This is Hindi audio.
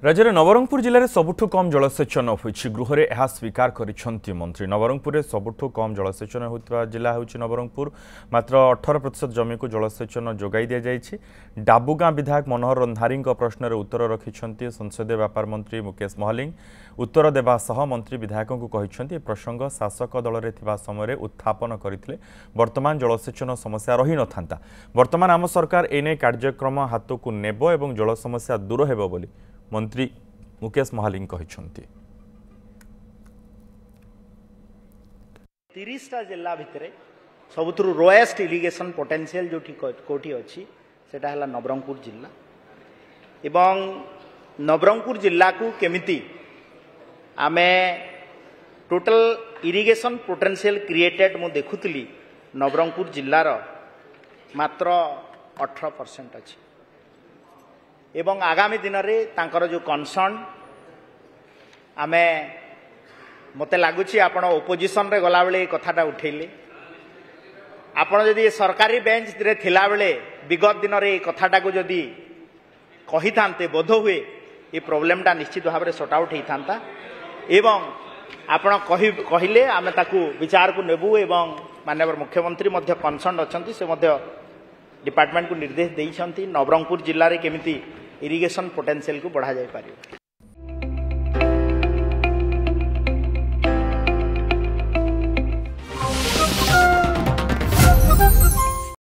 राज्य में नवरंगपुर जिले में सबुठ कम जलसेचन होती गृह में यह स्वीकार करिसेंति मंत्री। नवरंगपुर में सबुठ कम जलसेचन होता जिला होची नवरंगपुर। मात्र 18% जमी को जलसेचन जोगाई दि जाइछि। डाबुगां विधायक मनोहर रंधारी प्रश्न उत्तर रखिंट संसदीय व्यापार मंत्री मुकेश महलिंग। उत्तर देवा सह मंत्री विधायकों को कहिसेंति प्रसंग शासक दल में थिबा समय उत्थापन करथिले वर्तमान जलसेचन समस्या रही न थांता। वर्तमान आम सरकार एने कार्यक्रम हाथ को नेब एवं जल समस्या दूर हेबो बोली मंत्री मुकेश महालिंग कहते। 30टा जिला भितर सबुठ रोएस्ट इरिगेशन पोटेंशियल जो कोठी अच्छी सेटा हला नवरंगपुर जिला एवं नवरंगपुर जिला को केमिति आमे टोटल इरिगेशन पोटेंशियल क्रिएटेड मु देखुतली नवरंगपुर जिलार मात्र 18% अच्छी एवं आगामी दिन में तांकर जो कनसर्न आमे मते लगुच आपण ओपोजिशन रे गला बेले कथाटा उठेले आपण जदि सरकारी बेंच रे थिला बेले विगत दिन रे कथाटा को जदि कही थांते बोध हुए ये प्रॉब्लमटा निश्चित भाव में सॉर्ट आउट होता एवं आपण कहिले आमे ताकू विचार को नेबू एवं माननीय मुख्यमंत्री मध्य कनसर्न अछंती से मध्य डिपार्टमेंट को निर्देश देइछंती नवरंगपुर जिल्ला रे केमिति इरिगेशन पोटेंशियल को बढ़ा जाय पारियो।